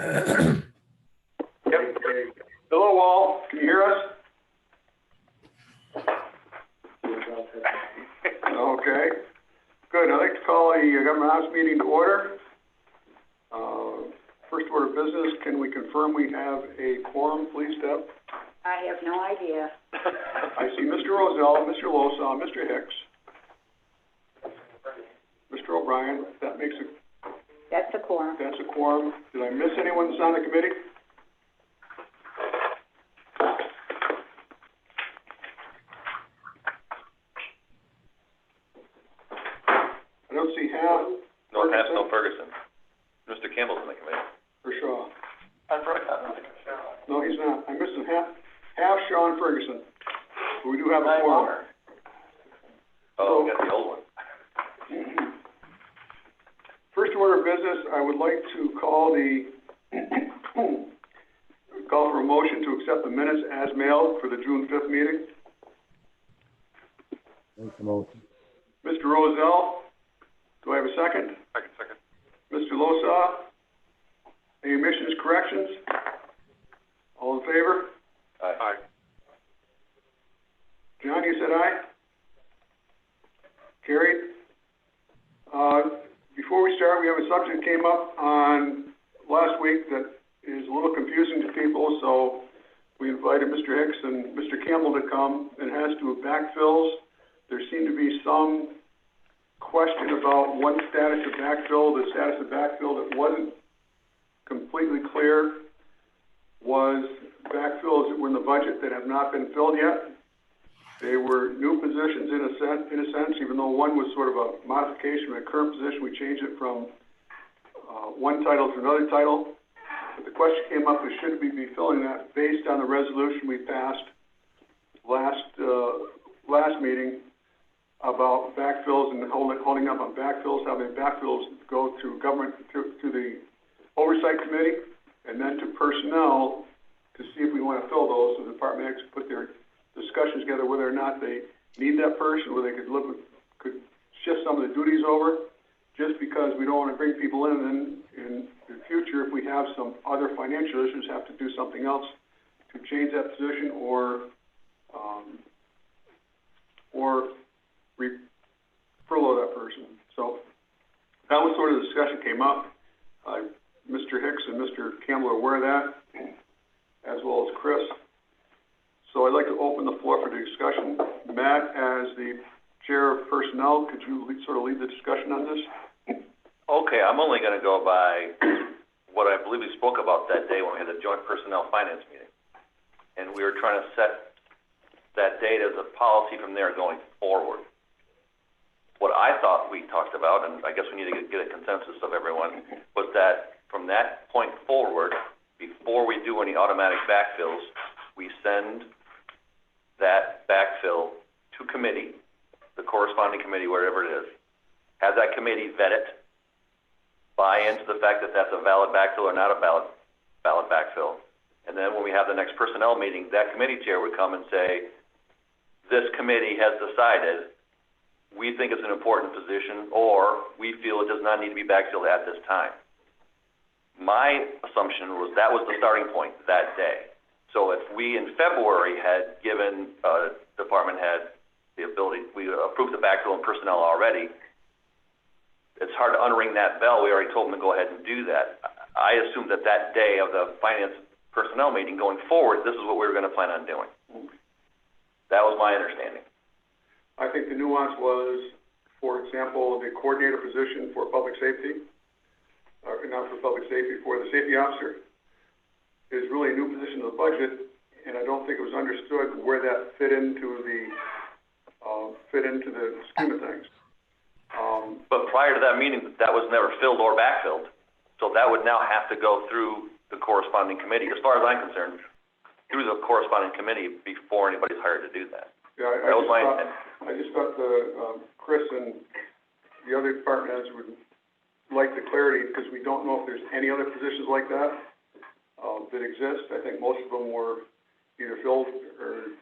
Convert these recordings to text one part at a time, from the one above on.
Yep. Hello, all. Can you hear us? Okay. Good. I'd like to call the Government House meeting to order. First order of business, can we confirm we have a quorum, please, Deb? I have no idea. I see Mr. Rozell, Mr. Losaw, Mr. Hicks, Mr. O'Brien. That makes a... That's a quorum. That's a quorum. Did I miss anyone that's on the committee? I don't see Hal. No, Hal, no Ferguson. Mr. Campbell's in the committee. For Shaw. I'm Ferguson. No, he's not. I'm missing half Shaw and Ferguson. But we do have a quorum. Oh, we got the old one. First order of business, I would like to call for a motion to accept the minutes as mailed for the June 5th meeting. Make the motion. Mr. Rozell, do I have a second? Second. Mr. Losaw, any omissions, corrections? All in favor? Aye. John, you said aye? Carried. Before we start, we have a subject that came up on last week that is a little confusing to people, so we invited Mr. Hicks and Mr. Campbell to come, and it has to do with backfills. There seemed to be some question about one status of backfill. The status of backfill that wasn't completely clear was backfills that were in the budget that have not been filled yet. They were new positions in a sense, even though one was sort of a modification of a current position. We changed it from one title to another title. But the question came up is, should we be filling that based on the resolution we passed last meeting about backfills and holding up on backfills, having backfills go to government, to the oversight committee, and then to personnel to see if we want to fill those. So the department heads put their discussions together whether or not they need that person, whether they could shift some of the duties over, just because we don't want to bring people in and in the future, if we have some other financial issues, have to do something else to change that position or furlough that person. So that was sort of the discussion came up. Mr. Hicks and Mr. Campbell are aware of that, as well as Chris. So I'd like to open the floor for the discussion. Matt, as the chair of personnel, could you sort of lead the discussion on this? Okay, I'm only going to go by what I believe we spoke about that day when we had the joint personnel finance meeting. And we were trying to set that date as a policy from there going forward. What I thought we talked about, and I guess we need to get a consensus of everyone, was that from that point forward, before we do any automatic backfills, we send that backfill to committee, the corresponding committee, wherever it is, have that committee vet it, buy into the fact that that's a valid backfill or not a valid backfill, and then when we have the next personnel meeting, that committee chair would come and say, this committee has decided we think it's an important position, or we feel it does not need to be backfilled at this time. My assumption was that was the starting point that day. So if we in February had given department head the ability, we approved the backfill and personnel already, it's hard to unring that bell. We already told them to go ahead and do that. I assumed that that day of the finance personnel meeting going forward, this is what we were going to plan on doing. That was my understanding. I think the nuance was, for example, the coordinator position for public safety, or not for public safety, for the safety officer, is really a new position in the budget, and I don't think it was understood where that fit into the scheme of things. But prior to that meeting, that was never filled or backfilled, so that would now have to go through the corresponding committee, as far as I'm concerned, through the corresponding committee before anybody's hired to do that. Yeah, I just thought Chris and the other department heads would like the clarity, because we don't know if there's any other positions like that that exist. I think most of them were either filled or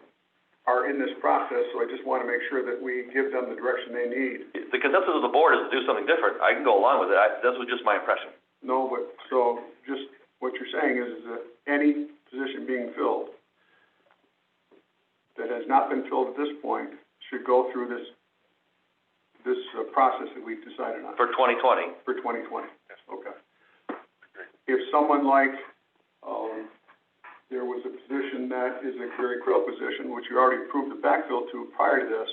are in this process, so I just want to make sure that we give them the direction they need. The consensus of the board is to do something different. I can go along with it. This was just my impression. No, but so just what you're saying is that any position being filled that has not been filled at this point should go through this process that we've decided on For 2020. for 2020. Okay. If someone like, there was a position that is a very critical position, which you already approved the backfill to prior to this,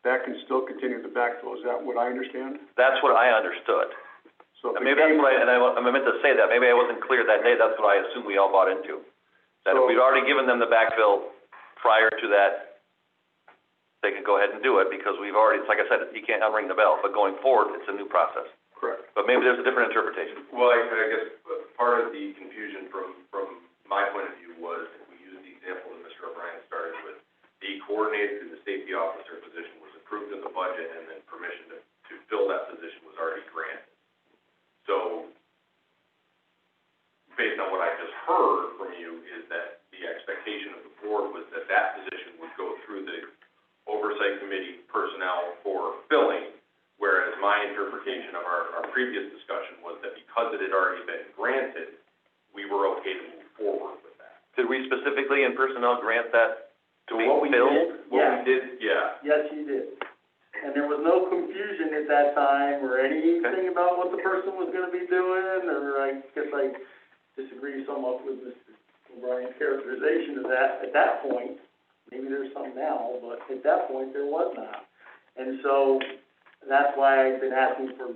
that can still continue the backfill. Is that what I understand? That's what I understood. So if And it maybe that's came- what I meant to say that. Maybe I wasn't clear that day. That's what I assumed we all bought into. That if So- we'd already given them the backfill prior to that, they could go ahead and do it because we've already, it's like I said, you can't unring the bell. But going forward, it's a new process. Correct. But maybe there's a different interpretation. Well, I guess part of the confusion from my point of view was, if we use the example that Mr. O'Brien started with, the coordinator to the safety officer position was approved in the budget, and then permission to fill that position was already granted. So, based on what I just heard from you, is that the expectation of the board was that that position would go through the oversight committee personnel for filling, whereas my interpretation of our previous discussion was that because it had already been granted, we were okay to move forward with that. Did we specifically in personnel grant that to be What we filled? did, What yeah, we did, yeah, yes, you did. And there was no confusion at that time or anything about what the person was gonna be doing, or I guess I disagree somewhat with Mr. O'Brien's characterization of that at that point. Maybe there's some now, but at that point, there was not. And so, that's why I've been asking for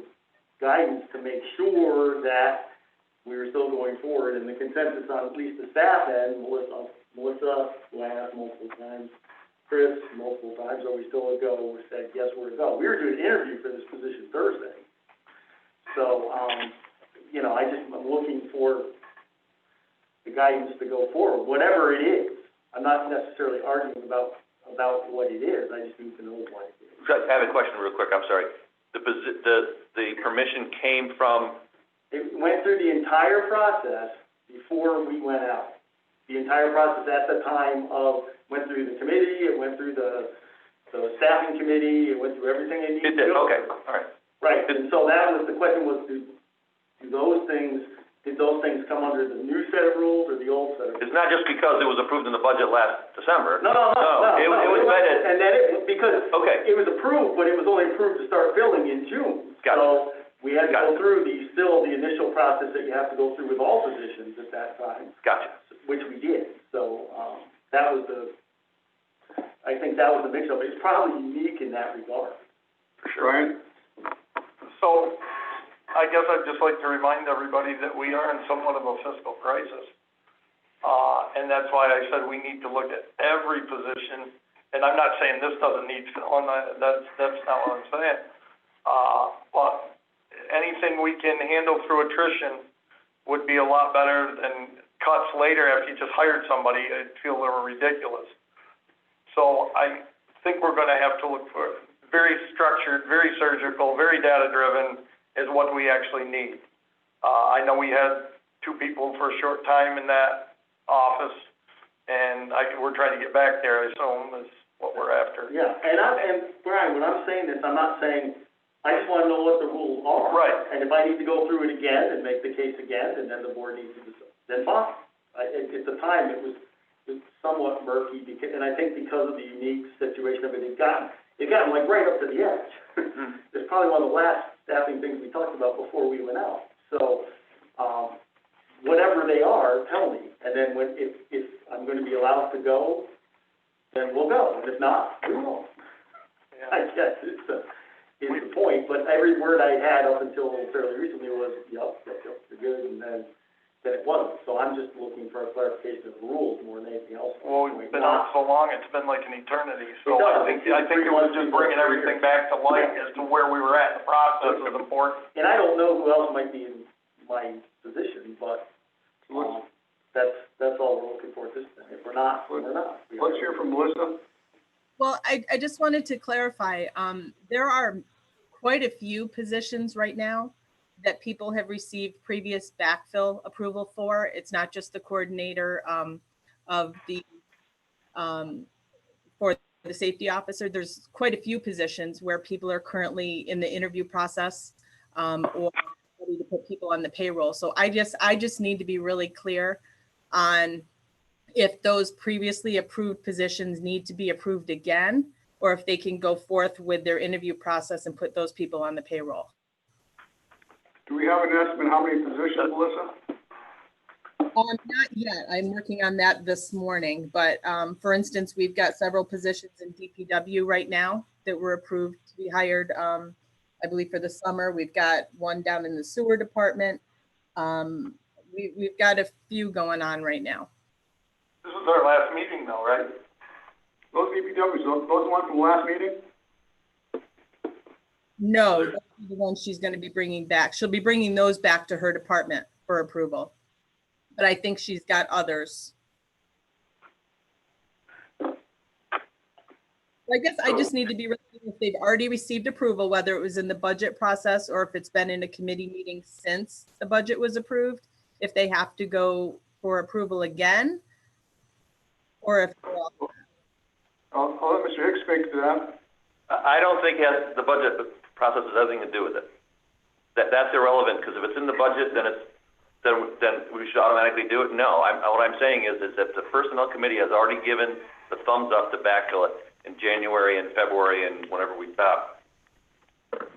guidance to make sure that we were still going forward, and the consensus on at least the staff end, Melissa, who I asked multiple times, Chris, multiple times, are we still a go? We said, yes, we're a go. We were doing an interview for this position Thursday. So, I'm looking for the guidance to go forward, whatever it is. I'm not necessarily arguing about what it is, I just need to know what it is. I have a question real quick, I'm sorry. The permission came from, It went through the entire process before we went out. The entire process at the time went through the committee, it went through the staffing committee, it went through everything it needed it to did, go okay, through. all right. Right, and so that was, the question was, did those things come under the new set of rules or the old set of rules? It's not just because it was approved in the budget last December. No. It was vetted. And then because Okay. it was approved, but it was only approved to start filling in June. Gotcha. So we had to Gotcha. go through the initial process that you have to go through with all positions at that time, Gotcha. which we did. So, that was I think that was the mix-up. It's probably unique in that regard. Brian? So, I guess I'd just like to remind everybody that we are in somewhat of a fiscal crisis. And that's why I said we need to look at every position, and I'm not saying this doesn't need filling, that's not what I'm saying. But anything we can handle through attrition would be a lot better than cuts later after you just hired somebody. I'd feel they were ridiculous. So I think we're gonna have to look for very structured, very surgical, very data-driven is what we actually need. I know we had 2 people for a short time in that office, and we're trying to get back there, I assume, is what we're after. Yeah, and Brian, when I'm saying this, I'm not saying, I just wanna know what the rules are. Right. And if I need to go through it again and make the case again, and then the board needs to decide, then fine. At the time, it was somewhat murky, and I think because of the unique situation of it, it got like right up to the edge. It's probably one of the last staffing things we talked about before we went out. So, whatever they are, tell me, and then if I'm gonna be allowed to go, then we'll go, and if not, we won't. Yeah. I guess is the point, but every word I had up until fairly recently was, yep, you're good, and then it wasn't. So I'm just looking for a clarification of the rules more than anything else. Well, we've been on so long, it's been like an eternity, so It does. I think it was just bringing everything back to light as to where we were at in the process was important. And I don't know who else might be in my position, but, that's all we're looking for at this point. If we're not, we're not. Let's hear from Melissa. Well, I just wanted to clarify, there are quite a few positions right now that people have received previous backfill approval for. It's not just the coordinator of the, for the safety officer. There's quite a few positions where people are currently in the interview process or ability to put people on the payroll. So I just need to be really clear on if those previously approved positions need to be approved again, or if they can go forth with their interview process and put those people on the payroll. Do we have an estimate how many positions, Melissa? Not yet. I'm working on that this morning, but for instance, we've got several positions in DPW right now that were approved to be hired, I believe for the summer. We've got one down in the sewer department. We've got a few going on right now. This is our last meeting though, right? Those DPWs, those ones from the last meeting? No, those are the ones she's going to be bringing back. She'll be bringing those back to her department for approval. But I think she's got others. I guess I just need to be really clear if they've already received approval, whether it was in the budget process or if it's been in a committee meeting since the budget was approved, if they have to go for approval again, or if they're all. I'll let Mr. Hicks speak to that. I don't think the budget process has anything to do with it. That's irrelevant, because if it's in the budget, then we should automatically do it. No, what I'm saying is that the personnel committee has already given the thumbs up to backfill it in January and February and whenever we stop.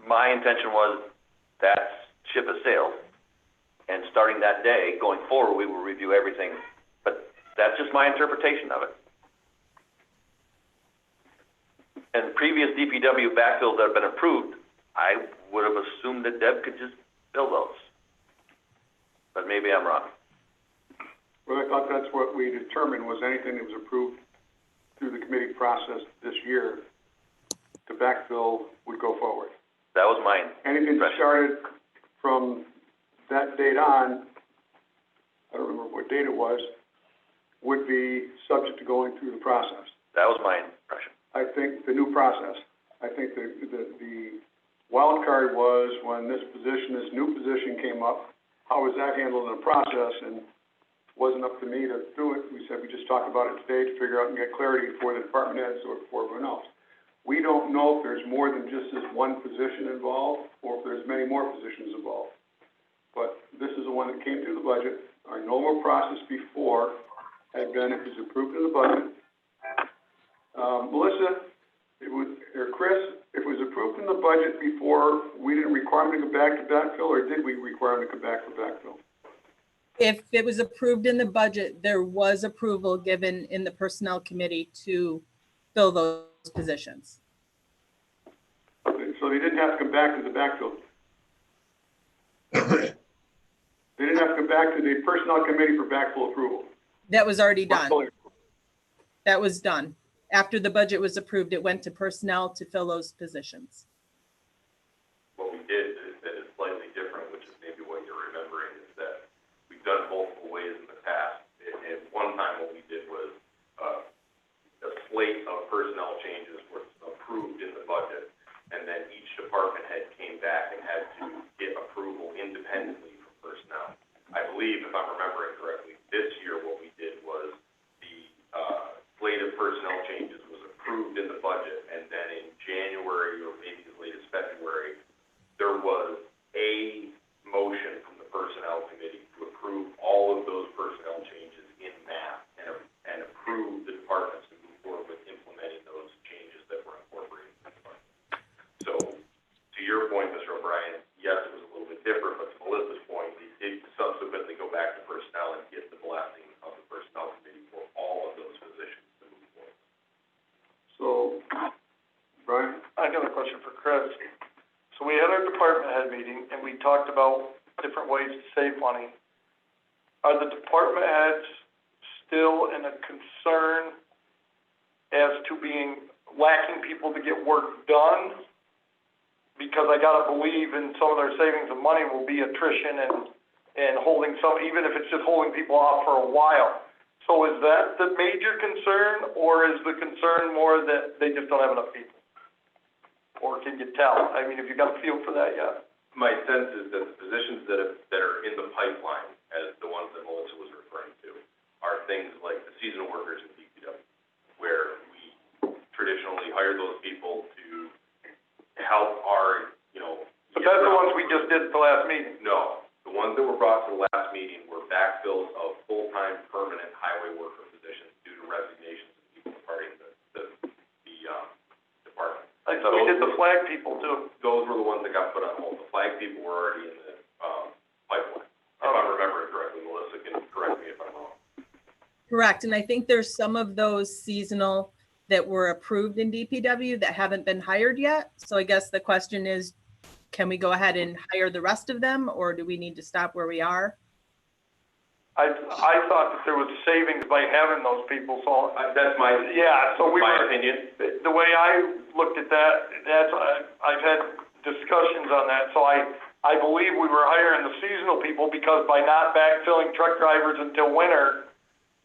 My intention was that ship has sailed, and starting that day, going forward, we will review everything. But that's just my interpretation of it. And previous DPW backfills that have been approved, I would have assumed that Deb could just fill those. But maybe I'm wrong. Well, I thought that's what we determined, was anything that was approved through the committee process this year to backfill would go forward. That was mine. Anything that started from that date on, I don't remember what date it was, would be subject to going through the process. That was my impression. I think the new process, I think the wild card was when this new position came up, how was that handled in the process? And it wasn't up to me to do it. We said we just talked about it today to figure out and get clarity for the department heads or for everyone else. We don't know if there's more than just this one position involved or if there's many more positions involved. But this is the one that came through the budget. Our normal process before had been, if it's approved in the budget, Melissa, or Chris, if it was approved in the budget before, we didn't require them to go back to backfill, or did we require them to come back for backfill? If it was approved in the budget, there was approval given in the personnel committee to fill those positions. So they didn't have to come back to the backfill. They didn't have to come back to the personnel committee for backfill approval. That was already done. That was done. After the budget was approved, it went to personnel to fill those positions. What we did that is slightly different, which is maybe what you're remembering, is that we've done it multiple ways in the past. And one time what we did was a slate of personnel changes was approved in the budget, and then each department head came back and had to get approval independently from personnel. I believe, if I'm remembering correctly, this year what we did was the slate of personnel changes was approved in the budget, and then in January or maybe as late as February, there was a motion from the personnel committee to approve all of those personnel changes in mass and approve the departments to move forward with implementing those changes that were incorporated in the budget. So, to your point, Mr. O'Brien, yes, it was a little bit different, but to Melissa's point, we did subsequently go back to personnel and get the blessing of the personnel committee for all of those positions to move forward. So, Brian? I got a question for Chris. So we had our department head meeting and we talked about different ways to save money. Are the department heads still in a concern as to being lacking people to get work done? Because I gotta believe in some of their savings of money will be attrition and holding some, even if it's just holding people off for a while. So is that the major concern, or is the concern more that they just don't have enough people? Or can you tell? I mean, have you got a feel for that yet? My sense is that the positions that are in the pipeline, as the ones that Melissa was referring to, are things like the seasonal workers in DPW, where we traditionally hire those people to help our, But that's the ones we just did at the last meeting. No, brought to the last meeting were backfills of full-time permanent highway worker positions due to resignations of people departing the department. I thought we did the flag people too. Those were the ones that got put on hold. The flag people were already in the, pipeline. If I'm remembering correctly, Melissa can correct me if I'm wrong. Correct. And I think there's some of those seasonal that were approved in DPW that haven't been hired yet. So I guess the question is, can we go ahead and hire the rest of them, or do we need to stop where we are? I thought that there was savings by having those people, so. That's my, Yeah, so we my were, opinion. the way I looked at that, I've had discussions on that, so I believe we were hiring the seasonal people because by not backfilling truck drivers until winter,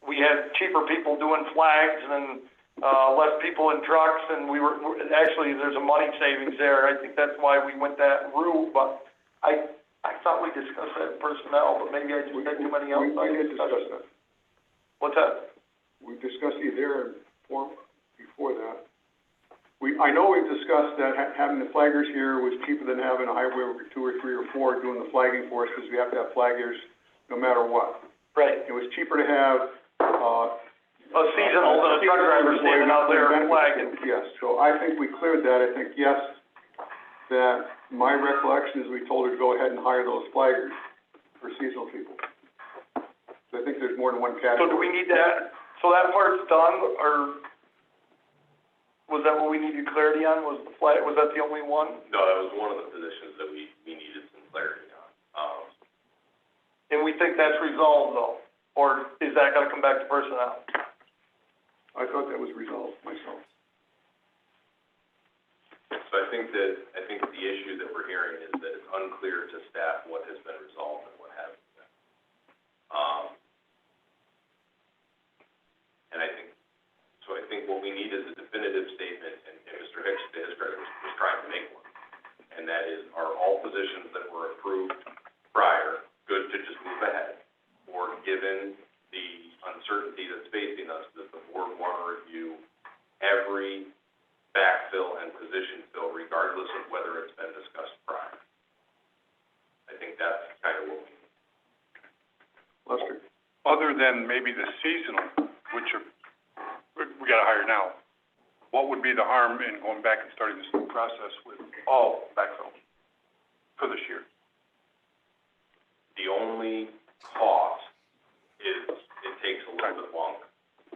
we had cheaper people doing flags and, less people in trucks, and actually, there's a money savings there. I think that's why we went that route, but I thought we discussed that in personnel, but maybe I just had too many outside We did discuss discussions. that. What's that? We discussed either form before that. I know we've discussed that having the flaggers here was cheaper than having a highway worker 2 or 3 or 4 doing the flagging for us, because we have to have flaggers no matter what. Right. It was cheaper to have, A seasonal than a truck driver standing out there flagging. Yes, so I think we cleared that. I think, yes, that my recollection is we told her to go ahead and hire those flaggers for seasonal people. So I think there's more than one category. So do we need that, so that part's done, or was that what we needed clarity on, was that the only one? No, that was one of the positions that we needed some clarity on. And we think that's resolved though, or is that gonna come back to personnel? I thought that was resolved myself. So I think the issue that we're hearing is that it's unclear to staff what has been resolved and what hasn't been. And I think what we need is a definitive statement, and Mr. Hicks, to his credit, was trying to make one. And that is, are all positions that were approved prior good to just move ahead? Or given the uncertainty that's facing us, does the board want to review every backfill and position fill regardless of whether it's been discussed prior? I think that's kind of what we need. Lester? Other than maybe the seasonal, which we gotta hire now, what would be the harm in going back and starting this new process with all backfill for this year? The only cost is it takes a little bit longer.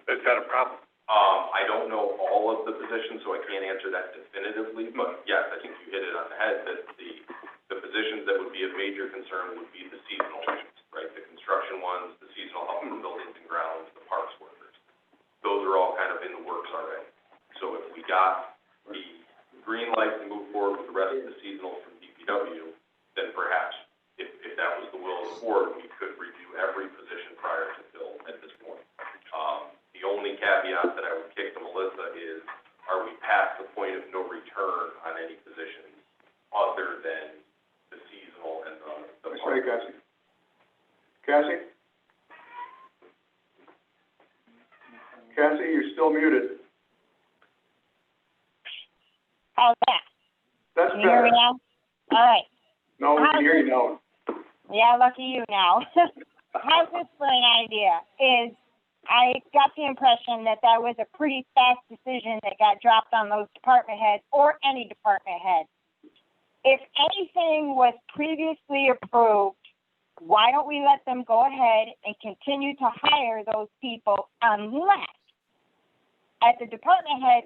Is that a problem? I don't know all of the positions, so I can't answer that definitively, but yes, I think you hit it on the head, that the positions that would be of major concern would be the seasonal ones, right? The construction ones, the seasonal help for buildings and grounds, the parks workers. Those are all kind of in the works already. So if we got the green light to move forward with the rest of the seasonal from DPW, then perhaps if that was the will of the board, we could review every position prior to fill at this point. The only caveat that I would kick to Melissa is, are we past the point of no return on any positions other than the seasonal and the Sorry, Cassie. Cassie? Cassie, you're still muted. How's that? That's Can you hear me better. now? All right. No, we can hear you now. Yeah, lucky you now. How's this for an idea? Is I got the impression that was a pretty fast decision that got dropped on those department heads or any department head. If anything was previously approved, why don't we let them go ahead and continue to hire those people unless at the department head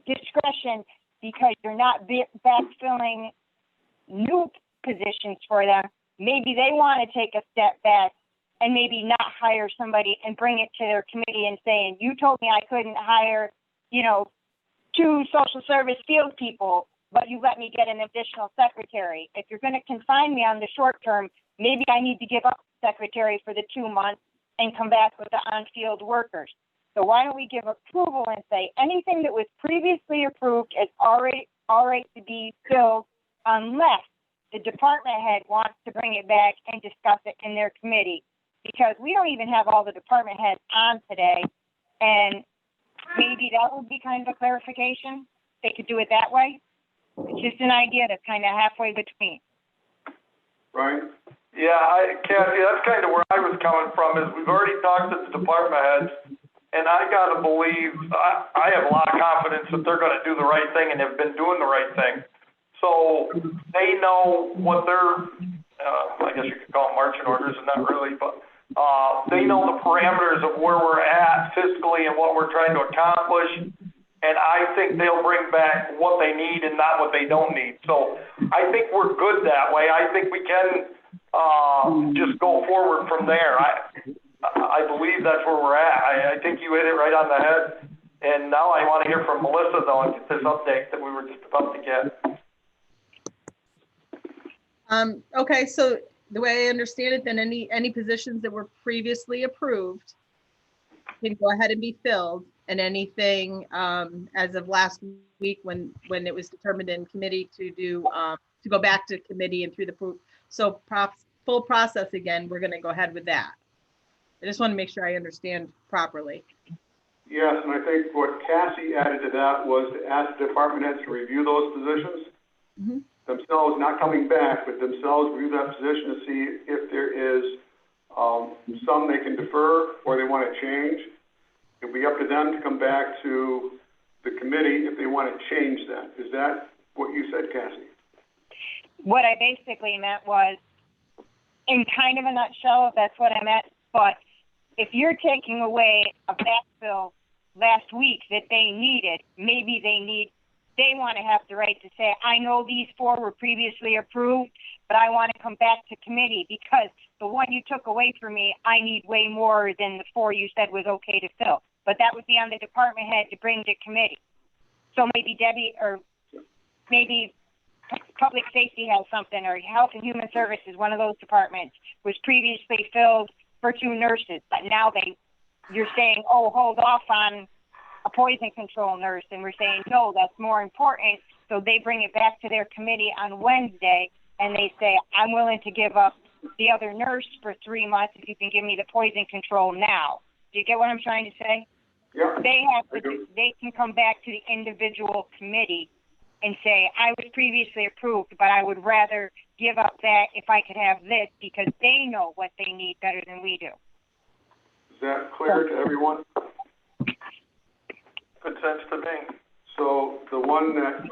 discretion, because you're not backfilling new positions for them, maybe they want to take a step back and maybe not hire somebody and bring it to their committee and saying, you told me I couldn't hire, 2 social service field people, but you let me get an additional secretary. If you're going to confine me on the short term, maybe I need to give up secretary for the 2 months and come back with the on-field workers. So why don't we give approval and say anything that was previously approved is already to be filled unless the department head wants to bring it back and discuss it in their committee, because we don't even have all the department heads on today, and maybe that would be kind of a clarification. They could do it that way. It's just an idea that's kind of halfway between. Brian? Yeah, Kathy, that's kind of where I was coming from, is we've already talked to the department heads, and I gotta believe, I have a lot of confidence that they're gonna do the right thing and have been doing the right thing. So they know what their, I guess you could call them marching orders, and not really, but, they know the parameters of where we're at fiscally and what we're trying to accomplish. And I think they'll bring back what they need and not what they don't need. So I think we're good that way. I think we can, just go forward from there. I believe that's where we're at. I think you hit it right on the head. And now I want to hear from Melissa, though, and get this update that we were just about to get. Okay, so the way I understand it, then any positions that were previously approved can go ahead and be filled, and anything, as of last week when it was determined in committee to do, to go back to committee and through the full process again, we're gonna go ahead with that. I just want to make sure I understand properly. Yes, and I think what Cassie added to that was to ask the department heads to review those positions. Mm-hmm. Themselves, not coming back, but themselves review that position to see if there is, some they can defer or they want to change. It'll be up to them to come back to the committee if they want to change that. Is that what you said, Cassie? What I basically meant was, in kind of a nutshell, that's what I meant, but if you're taking away a backfill last week that they needed, maybe they want to have the right to say, I know these 4 were previously approved, but I want to come back to committee because the one you took away from me, I need way more than the 4 you said was okay to fill. But that would be on the department head to bring to committee. So maybe Debbie, or maybe public safety has something, or health and human services, one of those departments was previously filled for 2 nurses, but now you're saying, oh, hold off on a poison control nurse, and we're saying, no, that's more important. So they bring it back to their committee on Wednesday, and they say, I'm willing to give up the other nurse for 3 months if you can give me the poison control now. Do you get what I'm trying to say? Yeah. They can come back to the individual committee and say, I was previously approved, but I would rather give up that if I could have this, because they know what they need better than we do. Is that clear to everyone? Good sense to me. So the one that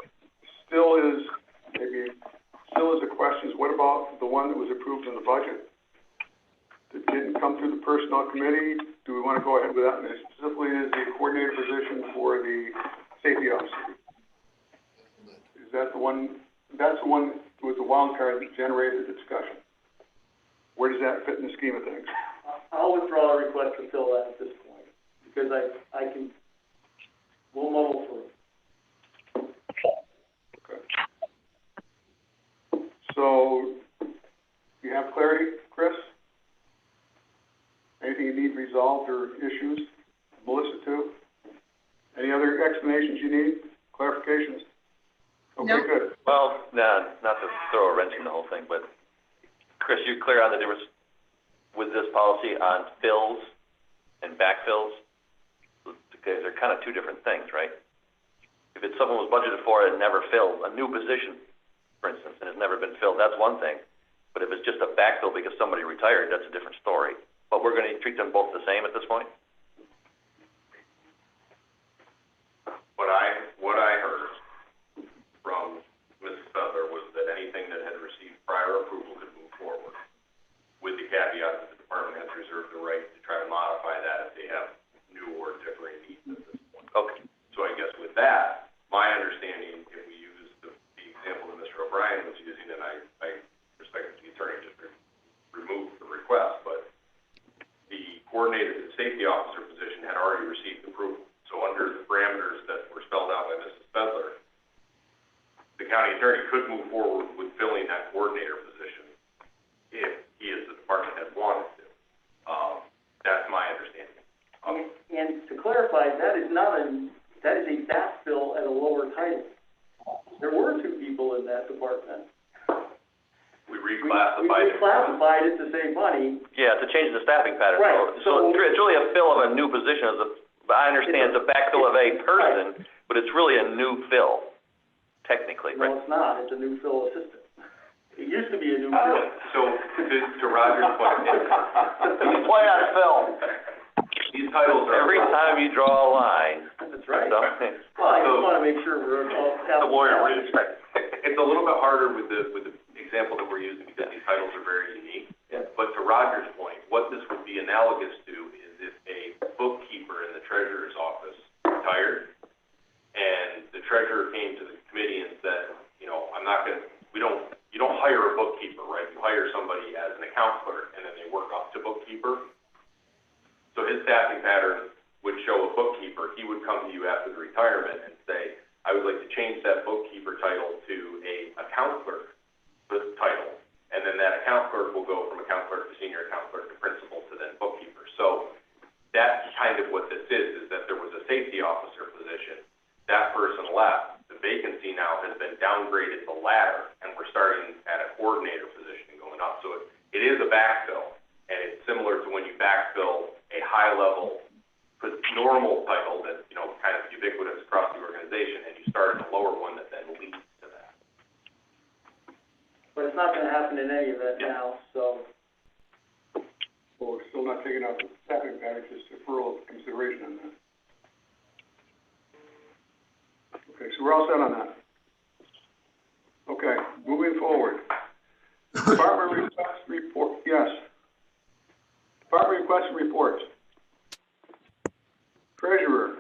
still is a question is, what about the one that was approved in the budget that didn't come through the personnel committee? Do we want to go ahead with that? And it specifically is the coordinator position for the safety officer. Is that the one? That's the one with the wild card that generated the discussion. Where does that fit in the scheme of things? I'll withdraw a request to fill that at this point, because we'll muddle through. Okay. So, you have clarity, Chris? Anything you need resolved or issues? Melissa, too? Any other explanations you need? Clarifications? Okay, No. good. Well, nah, not to throw a wrench in the whole thing, but Chris, you clear on the difference with this policy on fills and backfills? Because they're kind of 2 different things, right? If it's someone was budgeted for and never filled, a new position, for instance, and has never been filled, that's one thing. But if it's just a backfill because somebody retired, that's a different story. But we're going to treat them both the same at this point? What I heard from Mrs. Feather was that anything that had received prior approval could move forward, with the caveat that the department has reserved the right to try to modify that if they have new or differing needs at this point. Okay. So I guess with that, my understanding, if we use the example that Mr. O'Brien was using, and I respect the attorney just removed the request, but the coordinated safety officer position had already received approval. So under the parameters that were spelled out by Mrs. Fessler, the county attorney could move forward with filling that coordinator position if he, as the department head, wanted to. That's my understanding. And to clarify, that is a backfill at a lower title. There were 2 people in that department. We We reclassified it. reclassified it to save money. Yeah, to change the staffing pattern. Right, So so- it's really a fill of a new position. I understand it's a backfill of a person, but it's really a new fill, technically, right? No, it's not. It's a new fill assistant. It used to be a new bill. So, to Roger's point, Play on film. these titles are. Every time you draw a line, That's right. something, Well, I just wanna make sure we're all. The lawyer, it's a little bit harder with the example that we're using because these titles are very unique. Yeah. But to Roger's point, what this would be analogous to is if a bookkeeper in the treasurer's office retired and the treasurer came to the committee and said, you know, you don't hire a bookkeeper, right? You hire somebody as an account clerk and then they work up to bookkeeper. So his staffing pattern would show a bookkeeper. He would come to you after the retirement and say, I would like to change that bookkeeper title to a account clerk title. And then that account clerk will go from account clerk to senior account clerk to principal to then bookkeeper. So that's kind of what this is that there was a safety officer position. That person left. The vacancy now has been downgraded to ladder, and we're starting at a coordinator position and going up. So it is a backfill, and it's similar to when you backfill a high-level normal title that's, you know, kind of ubiquitous across the organization, and you start at a lower one that then leads to that. But it's not gonna happen in any event now, so. Well, we're still not taking out the staffing pattern, just deferral of consideration on that. Okay, so we're all set on that. Okay, moving forward. Department requests report, yes. Department requests and reports. Treasurer.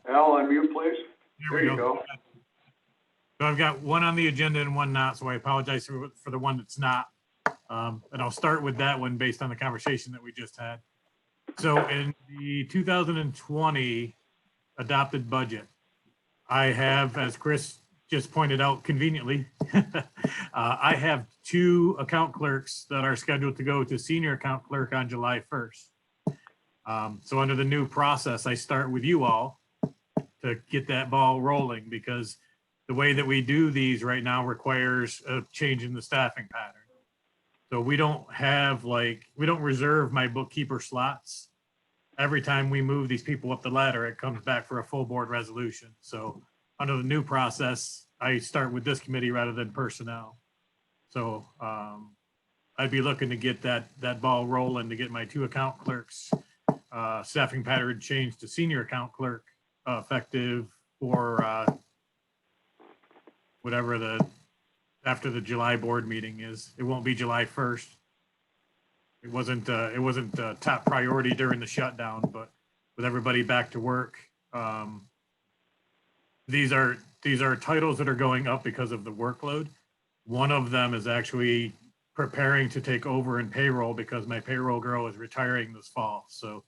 Al, unmute, please. There we go. So I've got one on the agenda and one not, so I apologize for the one that's not. And I'll start with that one based on the conversation that we just had. So in the 2020 adopted budget, I have, as Chris just pointed out conveniently, I have 2 account clerks that are scheduled to go to senior account clerk on July 1st. So under the new process, I start with you all to get that ball rolling, because the way that we do these right now requires a change in the staffing pattern. So we don't reserve my bookkeeper slots. Every time we move these people up the ladder, it comes back for a full board resolution. So under the new process, I start with this committee rather than personnel. So I'd be looking to get that ball rolling to get my 2 account clerks staffing pattern changed to senior account clerk effective for whatever after the July board meeting is. It won't be July 1st. It wasn't top priority during the shutdown, but with everybody back to work, these are titles that are going up because of the workload. One of them is actually preparing to take over in payroll because my payroll girl is retiring this fall. So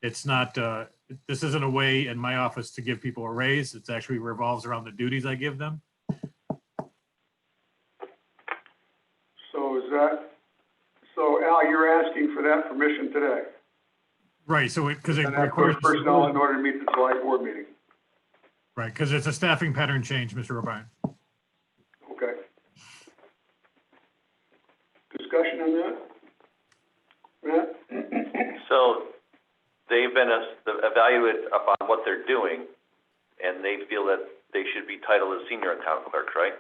it's not, this isn't a way in my office to give people a raise. It's actually revolves around the duties I give them. So Al, you're asking for that permission today? Right, so because it And that requires personnel in order to meet the July board meeting? Right, because it's a staffing pattern change, Mr. O'Brien. Okay. Discussion on that? Matt? so they've been evaluated upon what they're doing, and they feel that they should be titled as senior account clerks, right?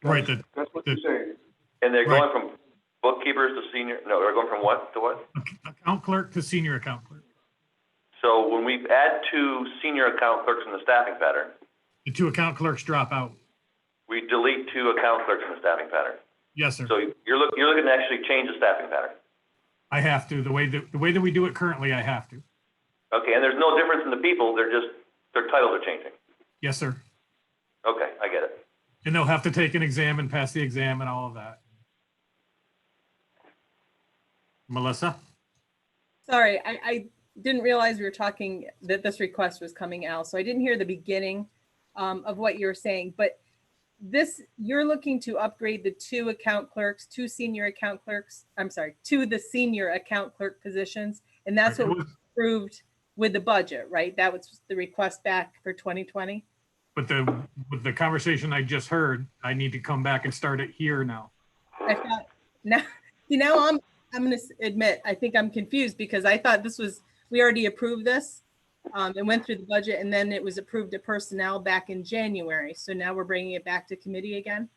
Right. That's what you're saying. And they're Right. going from bookkeepers to senior, no, they're going from what to what? Account clerk to senior account clerk. So when we add 2 senior account clerks in the staffing pattern, The 2 account clerks drop out. we delete 2 account clerks in the staffing pattern. Yes, sir. So you're looking to actually change the staffing pattern. I have to, the way that we do it currently, I have to. Okay, and there's no difference in the people, their titles are changing. Yes, sir. Okay, I get it. And they'll have to take an exam and pass the exam and all of that. Melissa? Sorry, I didn't realize we were talking, that this request was coming, Al, so I didn't hear the beginning of what you were saying, but you're looking to upgrade the 2 account clerks, 2 senior account clerks, I'm sorry, 2 the senior account clerk positions, and that's Right, what was approved with the budget, right? That was the request back for 2020? But with the conversation I just heard, I need to come back and start it here now. I thought, now I'm going to admit, I think I'm confused because I thought this was we already approved this. And went through the budget, and then it was approved to personnel back in January. So now we're bringing it back to committee again.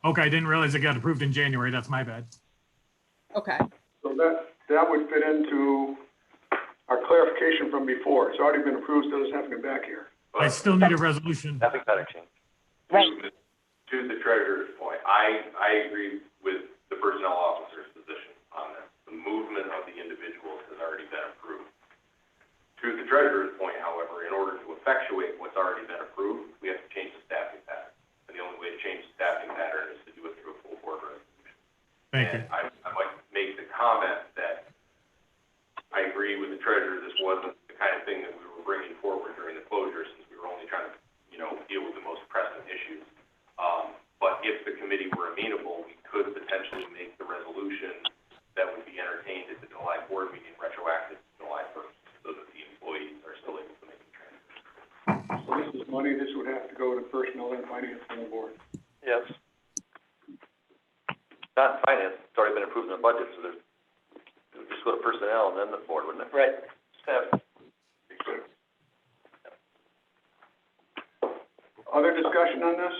Okay, I didn't realize it got approved in January. That's my bad. Okay. So that would fit into our clarification from before. It's already been approved, so it's having it back here. I still need a resolution. Staffing pattern change. Right. To the treasurer's point, I agree with the personnel officer's position on this. The movement of the individuals has already been approved. To the treasurer's point, however, in order to effectuate what's already been approved, we have to change the staffing pattern. And the only way to change the staffing pattern is to do it through a full board resolution. Thank you. And I'd like to make the comment that I agree with the treasurer, this wasn't the kind of thing that we were bringing forward during the closure, since we were only trying to, deal with the most pressing issues. But if the committee were amenable, we could potentially make the resolution that would be entertained at the July board meeting retroactive to July 1st, so that the employees are still able to make the transition. So this is money, this would have to go to personnel and finance on the board. Yes. Not in finance, it's already been approved in the budget, so there's, it would just go to personnel and then the board, wouldn't it? Right. Staff. Other discussion on this?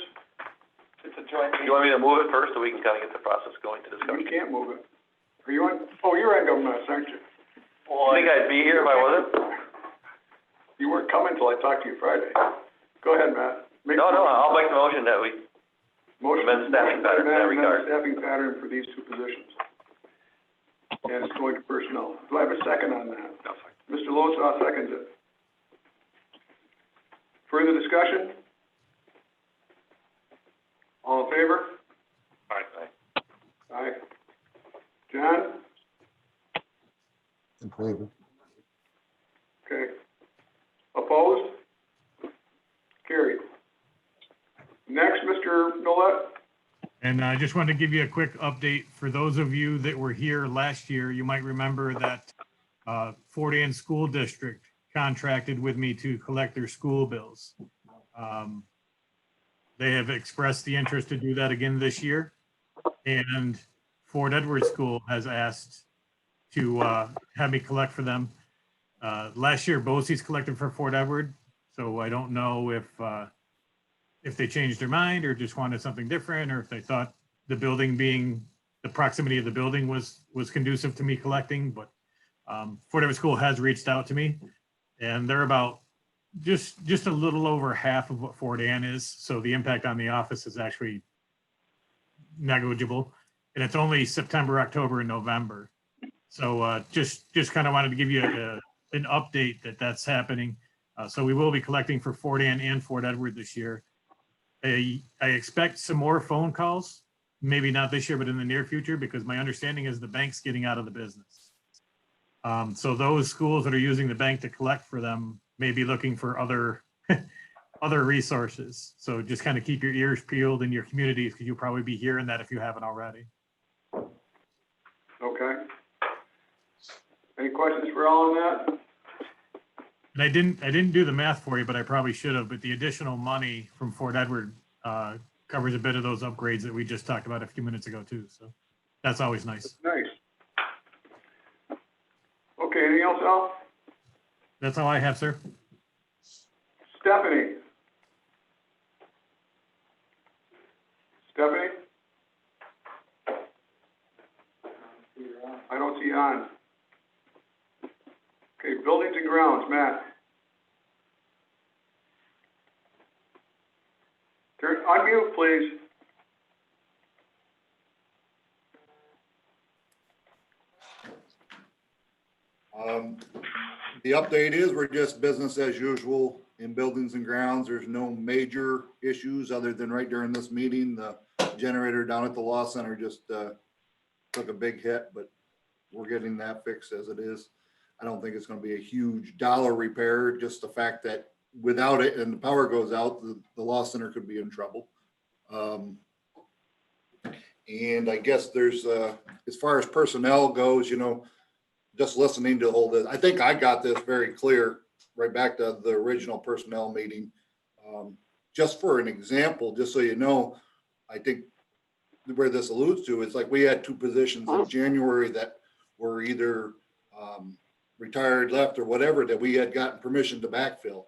It's a joint You want me to move it first, so we can kind of get the process going to You discussion? can't move it. Are you on, you're on government, aren't you? You think I'd be here if I wasn't? You weren't coming till I talked to you Friday. Go ahead, Matt. No, I'll make the motion that we, Motion. amend staffing pattern in that regard. Staffing pattern for these two positions. And it's going to personnel. Do I have a second on that? no, Mr. Losaw seconds it. Further discussion? All in favor? Aye. Aye. John? In favor. Okay. Opposed? Carried. Next, Mr. Nolet. And I just wanted to give you a quick update. For those of you that were here last year, you might remember that Fort Ann School District contracted with me to collect their school bills. They have expressed the interest to do that again this year. And Fort Edward School has asked to have me collect for them. Last year, BoS's collected for Fort Edward, so I don't know if they changed their mind or just wanted something different, or if they thought the proximity of the building was conducive to me collecting. But Fort Edward School has reached out to me, and they're about just a little over half of what Fort Ann is. So the impact on the office is actually negligible, and it's only September, October, and November. So just kind of wanted to give you an update that that's happening. So we will be collecting for Fort Ann and Fort Edward this year. I expect some more phone calls, maybe not this year, but in the near future, because my understanding is the bank's getting out of the business. So those schools that are using the bank to collect for them may be looking for other resources. So just kind of keep your ears peeled in your communities, because you'll probably be hearing that if you haven't already. Okay. Any questions for all on that? And I didn't do the math for you, but I probably should have. But the additional money from Fort Edward covers a bit of those upgrades that we just talked about a few minutes ago too. So that's always nice. Nice. Okay, anything else, Al? That's all I have, sir. Stephanie? Stephanie? I don't see you on. Okay, buildings and grounds, Matt. Unmute, please. The update is we're just business as usual in buildings and grounds. There's no major issues other than right during this meeting, the generator down at the law center just took a big hit, but we're getting that fixed as it is. I don't think it's going to be a huge dollar repair, just the fact that without it and the power goes out, the law center could be in trouble. And I guess there's, as far as personnel goes, just listening to all this, I think I got this very clear right back to the original personnel meeting. Just for an example, just so you know, I think where this alludes to is like we had two positions in January that were either retired, left, or whatever, that we had gotten permission to backfill.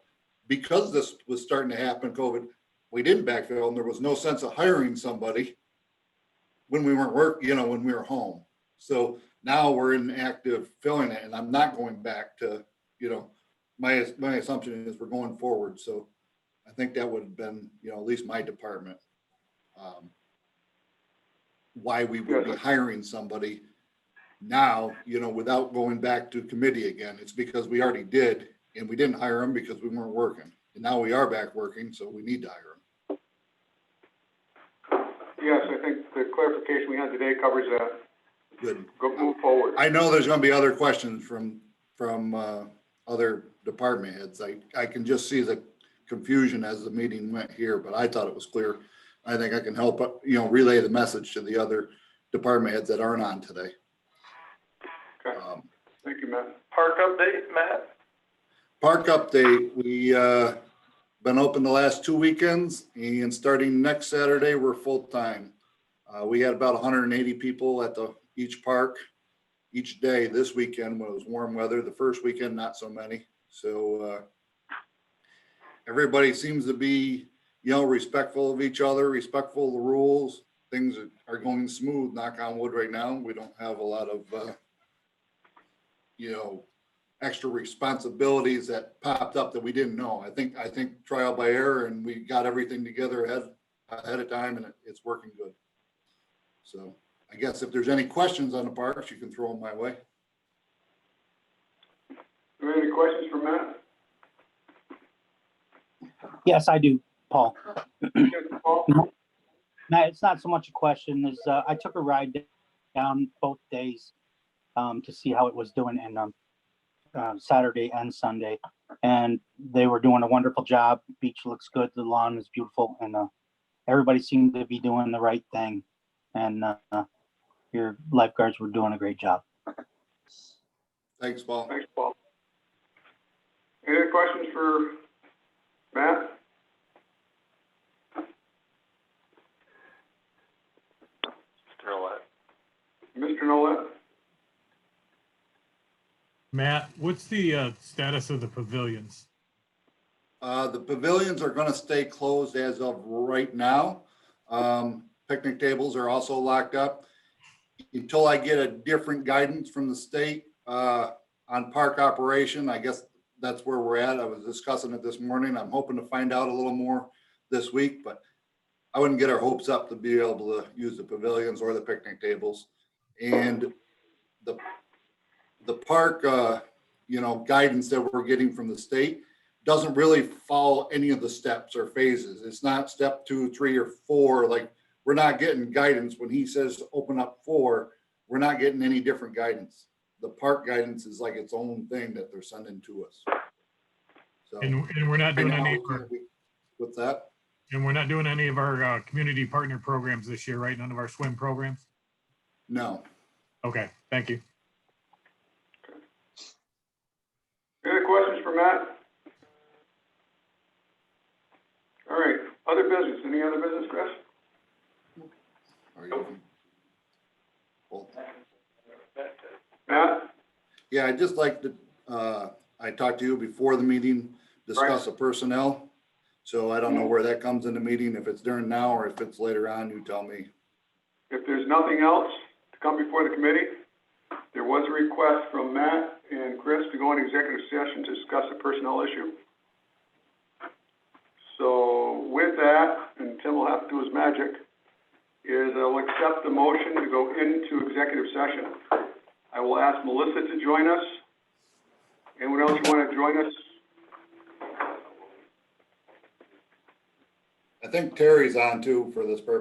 Because this was starting to happen, COVID, we didn't backfill, and there was no sense of hiring somebody when we weren't when we were home. So now we're in active filling it, and I'm not going back to, my assumption is we're going forward. So I think that would have been, at least my department, why we would be hiring somebody now, without going back to committee again. It's because we already did, and we didn't hire them because we weren't working. And now we are back working, so we need to hire them. Yes, I think the clarification we had today covers that. Good. Go move forward. I know there's gonna be other questions from other department heads. I can just see the confusion as the meeting went here, but I thought it was clear. I think I can help, relay the message to the other department heads that aren't on today. Okay. Thank you, Matt. Park update, Matt? Park update, we been open the last 2 weekends, and starting next Saturday, we're full-time. We had about 180 people at each park each day this weekend when it was warm weather. The first weekend, not so many. So everybody seems to be, respectful of each other, respectful of the rules. Things are going smooth, knock on wood right now. We don't have a lot of, extra responsibilities that popped up that we didn't know. I think trial by error, and we got everything together ahead of time, and it's working good. So I guess if there's any questions on the parks, you can throw them my way. Are there any questions for Matt? Yes, I do, Paul. Yes, Paul? Matt, it's not so much a question as I took a ride down both days to see how it was doing, and Saturday and Sunday, and they were doing a wonderful job. Beach looks good, the lawn is beautiful, and everybody seemed to be doing the right thing, and your lifeguards were doing a great job. Thanks, Paul. Thanks, Paul. Any other questions for Matt? Mr. Nolet. Mr. Nolet? Matt, what's the status of the pavilions? The pavilions are gonna stay closed as of right now. Picnic tables are also locked up until I get a different guidance from the state on park operation. I guess that's where we're at. I was discussing it this morning. I'm hoping to find out a little more this week, but I wouldn't get our hopes up to be able to use the pavilions or the picnic tables. And the park, guidance that we're getting from the state doesn't really follow any of the steps or phases. It's not step 2, 3, or 4. Like, we're not getting guidance when he says open up 4. We're not getting any different guidance. The park guidance is like its own thing that they're sending to us. So, And we're not doing right now, any of our, what's that? and we're not doing any of our community partner programs this year, right? None of our swim programs? No. Okay, thank you. Any other questions for Matt? All right, other business, any other business, Chris? Are you? Well, Matt? yeah, I'd just like to, I talked to you before the meeting, discuss the personnel. So I don't know where that comes in the meeting, if it's during now or if it's later on, you tell me. If there's nothing else to come before the committee, there was a request from Matt and Chris to go in executive session to discuss a personnel issue. So with that, and Tim will have to do his magic, is I'll accept the motion to go into executive session. I will ask Melissa to join us. Anyone else want to join us? I think Terry's on too for this purpose.